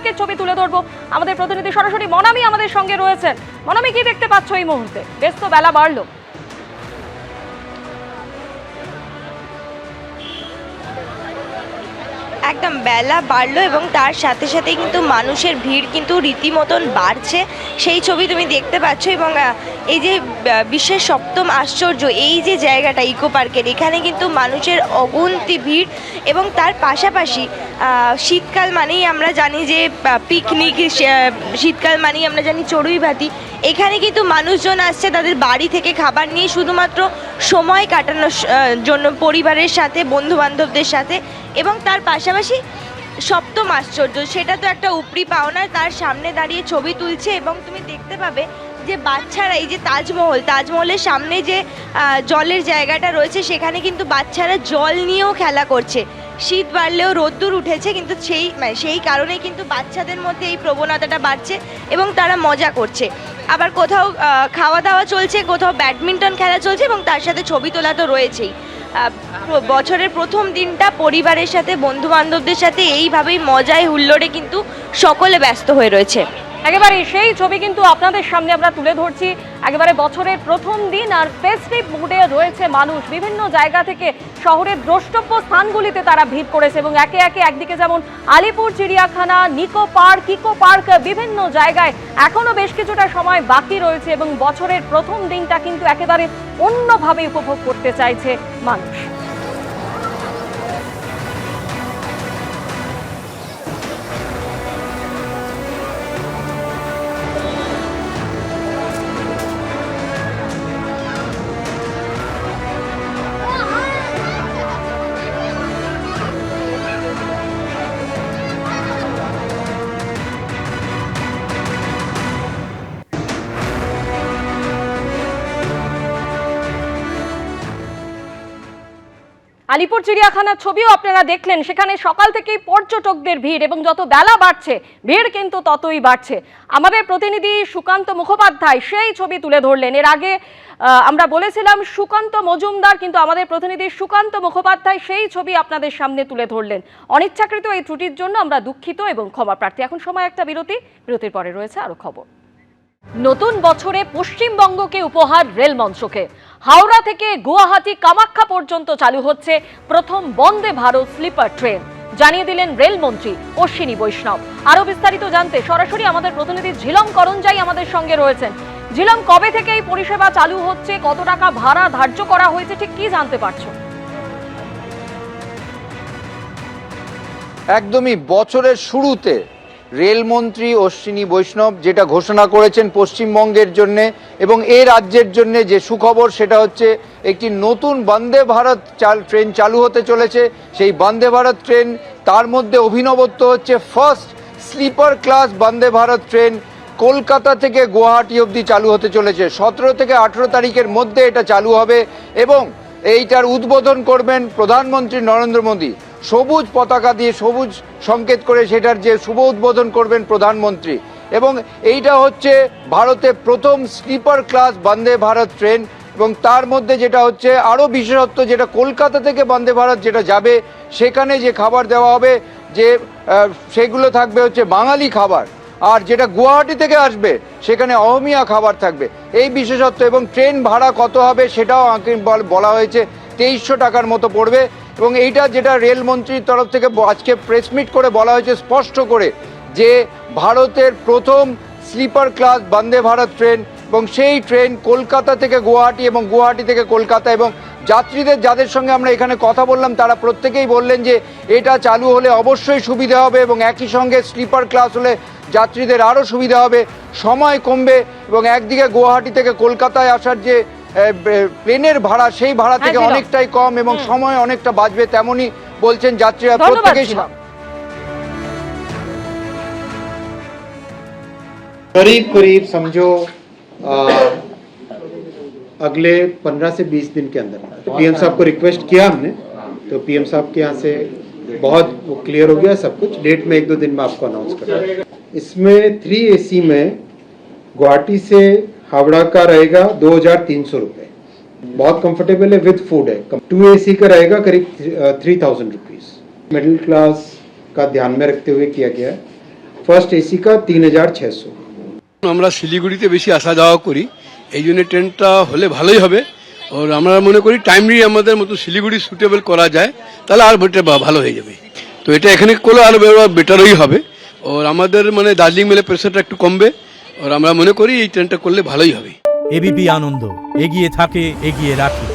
থেকে ছবি তুলে ধরবো। আমাদের প্রতিনিধি সরাসরি মনামি আমাদের সঙ্গে রয়েছেন। মনামি, কি দেখতে পাচ্ছ এই মুহূর্তে? বেশ তো বেলা বাড়লো। একদম বেলা বাড়লো এবং তার সাথে সাথে কিন্তু মানুষের ভিড় কিন্তু রীতিমতন বাড়ছে, সেই ছবি তুমি দেখতে পাচ্ছ। এবং এই যে বিশ্বের সপ্তম আশ্চর্য এই যে জায়গাটা ইকো পার্কের, এখানে কিন্তু মানুষের অগুন্তি ভিড়। এবং তার পাশাপাশি শীতকাল মানেই আমরা জানি যে পিকনিক, শীতকাল মানেই আমরা জানি চড়ুই ভাতি। এখানে কিন্তু মানুষজন আসছে তাদের বাড়ি থেকে খাবার নিয়ে শুধুমাত্র সময় কাটানোর জন্য, পরিবারের সাথে, বন্ধু বান্ধবদের সাথে। এবং তার পাশাপাশি সপ্তম আশ্চর্য, সেটা তো একটা উপরি পাওনা, তার সামনে দাঁড়িয়ে ছবি তুলছে। এবং তুমি দেখতে পাবে যে বাচ্চারা, এই যে তাজমহলের সামনে যে জলের জায়গাটা রয়েছে, সেখানে কিন্তু বাচ্চারা জল নিয়েও খেলা করছে। শীত বাড়লেও রোদ্দুর উঠেছে, কিন্তু সেই কারণেই কিন্তু বাচ্চাদের মধ্যে এই প্রবণতাটা বাড়ছে এবং তারা মজা করছে। আবার কোথাও খাওয়া দাওয়া চলছে, কোথাও ব্যাডমিন্টন খেলা চলছে এবং তার সাথে ছবি তোলা তো রয়েছেই। বছরের প্রথম দিনটা পরিবারের সাথে, বন্ধু বান্ধবদের সাথে এইভাবেই মজায় হুল্লোড়ে কিন্তু সকলে ব্যস্ত হয়ে রয়েছে। একেবারে সেই ছবি কিন্তু আপনাদের সামনে আমরা তুলে ধরছি। একেবারে বছরের প্রথম দিন আর ফেস্টিভ মুডে রয়েছে মানুষ। বিভিন্ন জায়গা থেকে শহরের দ্রষ্টব্য স্থানগুলিতে তারা ভিড় করেছে এবং একে একে একদিকে যেমন আলিপুর চিড়িয়াখানা, ইকো পার্ক, বিভিন্ন জায়গায় এখনো বেশ কিছুটা সময় বাকি রয়েছে এবং বছরের প্রথম দিনটা কিন্তু একেবারে অন্যভাবে উপভোগ করতে চাইছে মানুষ। আলিপুর চিড়িয়াখানার ছবিও আপনারা দেখলেন। সেখানে সকাল থেকেই পর্যটকদের ভিড় এবং যত বেলা বাড়ছে ভিড় কিন্তু ততই বাড়ছে। আমাদের প্রতিনিধি সুকান্ত মুখোপাধ্যায় সেই ছবি তুলে ধরলেন। এর আগে আমরা বলেছিলাম সুকান্ত মজুমদার, কিন্তু আমাদের প্রতিনিধি সুকান্ত মুখোপাধ্যায় সেই ছবি আপনাদের সামনে তুলে ধরলেন। অনিচ্ছাকৃত এই ত্রুটির জন্য আমরা দুঃখিত এবং ক্ষমা প্রার্থী। এখন সময় একটা বিরতির পরে রয়েছে আরো খবর। নতুন বছরে পশ্চিমবঙ্গকে উপহার রেল মন্ত্রকে। হাওড়া থেকে গুয়াহাটি কামাখ্যা পর্যন্ত চালু হচ্ছে প্রথম বন্দে ভারত স্লিপার ট্রেন, জানিয়ে দিলেন রেলমন্ত্রী অশ্বিনী বৈষ্ণব। আরো বিস্তারিত জানতে সরাসরি আমাদের প্রতিনিধি ঝিলম করঞ্জাই আমাদের সঙ্গে রয়েছেন। ঝিলম, কবে থেকে এই পরিষেবা চালু হচ্ছে, কত টাকা ভাড়া ধার্য করা হয়েছে, ঠিক কি জানতে পারছো? একদমই বছরের শুরুতে রেলমন্ত্রী অশ্বিনী বৈষ্ণব যেটা ঘোষণা করেছেন পশ্চিমবঙ্গের জন্য এবং এই রাজ্যের জন্য যে সুখবর, সেটা হচ্ছে একটি নতুন বন্দে ভারত ট্রেন চালু হতে চলেছে। সেই বন্দে ভারত ট্রেন, তার মধ্যে অভিনবত্ব হচ্ছে first sleeper class Vande Bharat train Kolkata থেকে গুয়াহাটি অবধি চালু হতে চলেছে। 17 থেকে 18 তারিখের মধ্যে এটা চালু হবে এবং এইটার উদ্বোধন করবেন প্রধানমন্ত্রী নরেন্দ্র মোদী। সবুজ পতাকা দিয়ে, সবুজ সংকেত করে সেটার যে শুভ উদ্বোধন করবেন প্রধানমন্ত্রী। এবং এইটা হচ্ছে ভারতের প্রথম sleeper class Vande Bharat train. এবং তার মধ্যে যেটা হচ্ছে আরও বিশেষত্ব, যেটা কলকাতা থেকে বন্দে ভারত যেটা যাবে, সেখানে যে খাবার দেওয়া হবে, যে সেগুলো থাকবে হচ্ছে বাঙালি খাবার। আর যেটা গুয়াহাটি থেকে আসবে সেখানে অহমিয়া খাবার থাকবে, এই বিশেষত্ব। এবং ট্রেন ভাড়া কত হবে সেটাও বলা হয়েছে, 2300 টাকার মতো পড়বে। এবং এইটা যেটা রেলমন্ত্রীর তরফ থেকে আজকে প্রেস মিট করে বলা হয়েছে স্পষ্ট করে, যে ভারতের প্রথম sleeper class Vande Bharat train এবং সেই ট্রেন কলকাতা থেকে গুয়াহাটি এবং গুয়াহাটি থেকে কলকাতা। এবং যাত্রীদের যাদের সঙ্গে আমরা এখানে কথা বললাম তারা প্রত্যেকেই বললেন যে এটা চালু হলে অবশ্যই সুবিধা হবে এবং একই সঙ্গে স্লিপার ক্লাস হলে যাত্রীদের আরও সুবিধা হবে, সময় কমবে এবং একদিকে গুয়াহাটি থেকে কলকাতায় আসার যে প্লেনের ভাড়া, সেই ভাড়া থেকে অনেকটাই কম এবং সময় অনেকটা বাঁচবে, তেমনই বলছেন যাত্রীরা প্রত্যেকেই। करीब करीब समझो अगले 15 से 20 दिन के अंदर पीएम साहब को रिक्वेस्ट किया हमने, तो पीएम साहब के यहाँ से बहुत वो क्लियर हो गया सब कुछ। डेट में 1-2 दिन में आपको अनाउंस करेंगे। इसमें 3 AC में गुवाहाटी से हावड़ा का रहेगा 2300 रुपये, बहुत कंफर्टेबल है, विद फूड है। 2 AC का रहेगा करीब 3000 रुपीज़। मिडिल क्लास का ध्यान में रखते हुए किया गया है। फर्स्ट एसी का 3600। আমরা শিলিগুড়িতে বেশি আসা যাওয়া করি, এই জন্য ট্রেনটা হলে ভালোই হবে। আর আমরা মনে করি টাইমলি আমাদের মতো শিলিগুড়ি সুটেবল করা যায়, তাহলে আর ভালো হয়ে যাবে। তো এটা এখানে করলে আরো বেটারই হবে। আর আমাদের মানে দার্জিলিং মেলে প্রেশারটা একটু কমবে। আর আমরা মনে করি এই ট্রেনটা করলে ভালোই হবে। এবিপি আনন্দ, এগিয়ে থাকে, এগিয়ে রাখে।